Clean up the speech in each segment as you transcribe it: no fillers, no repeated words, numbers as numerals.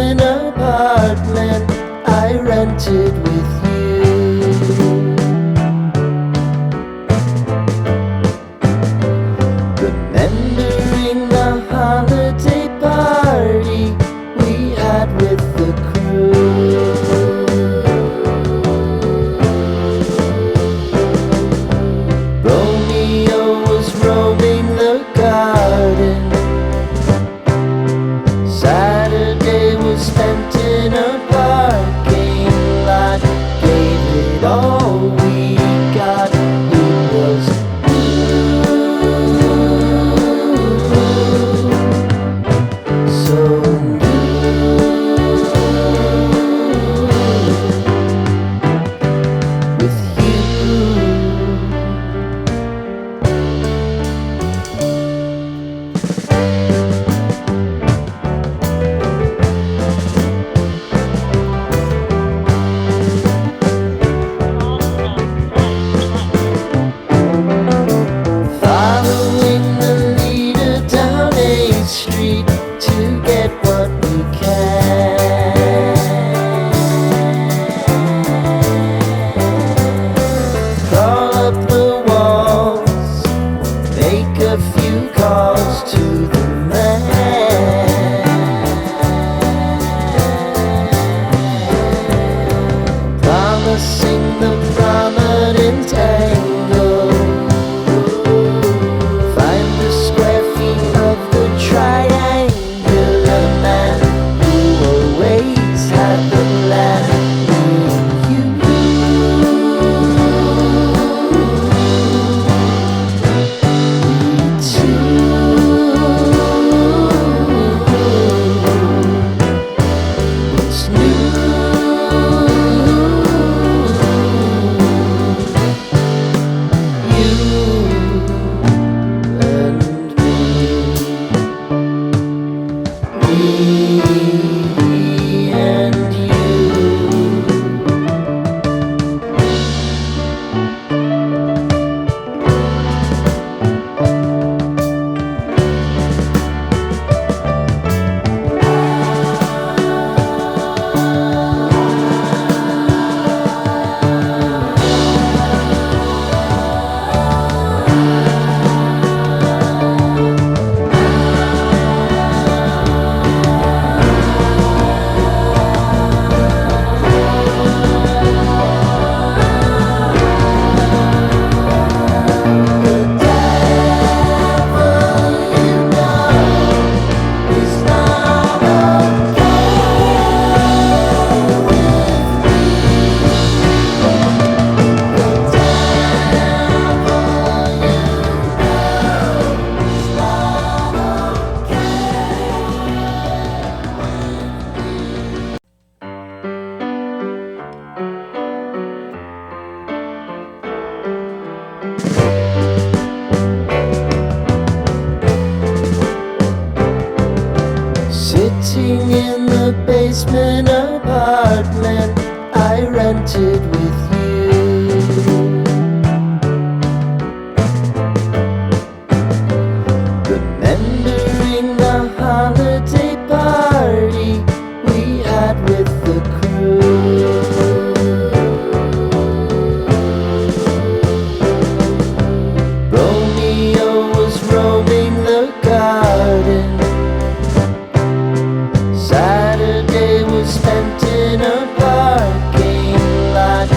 basement apartment I rented with you. Remembering the holiday party we had with the crew. Romeo was roaming the garden. Saturday was spent in a parking lot. Gave it all we got. It was so with you. Following the leader down 8th Street to get what we can. Crawl up the walls, make a few calls to the man. Promising the prominent angle. Find the square feet of the triangular man who always had the plan. What's new? Me and you. Sitting in the basement apartment I rented with you. Remembering the holiday party we had with the crew. Romeo was roaming the garden. Saturday was spent in a parking lot.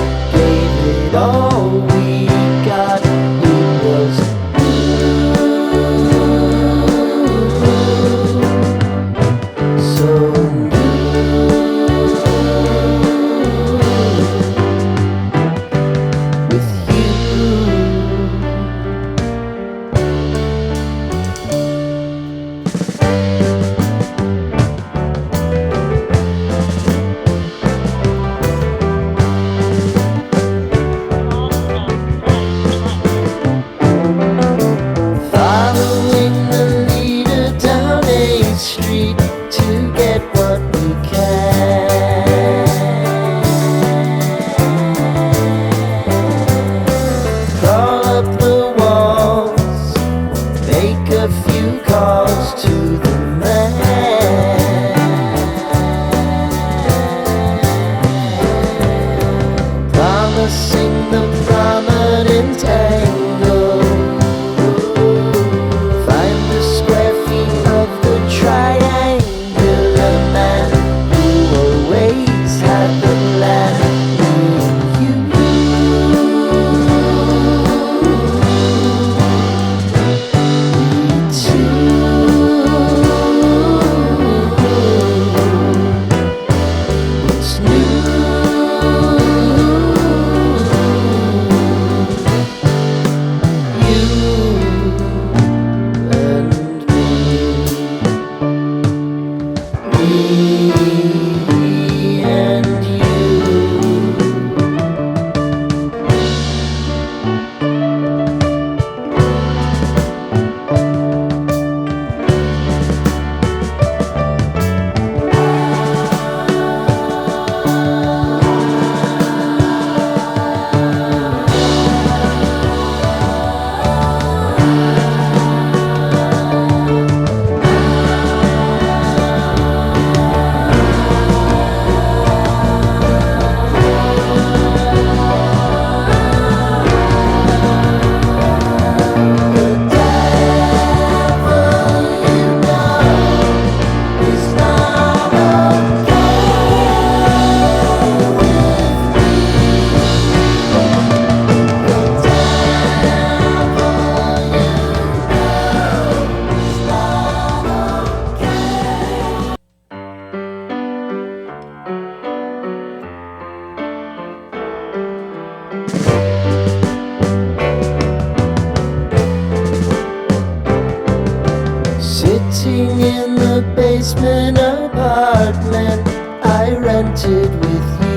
apartment I rented with you.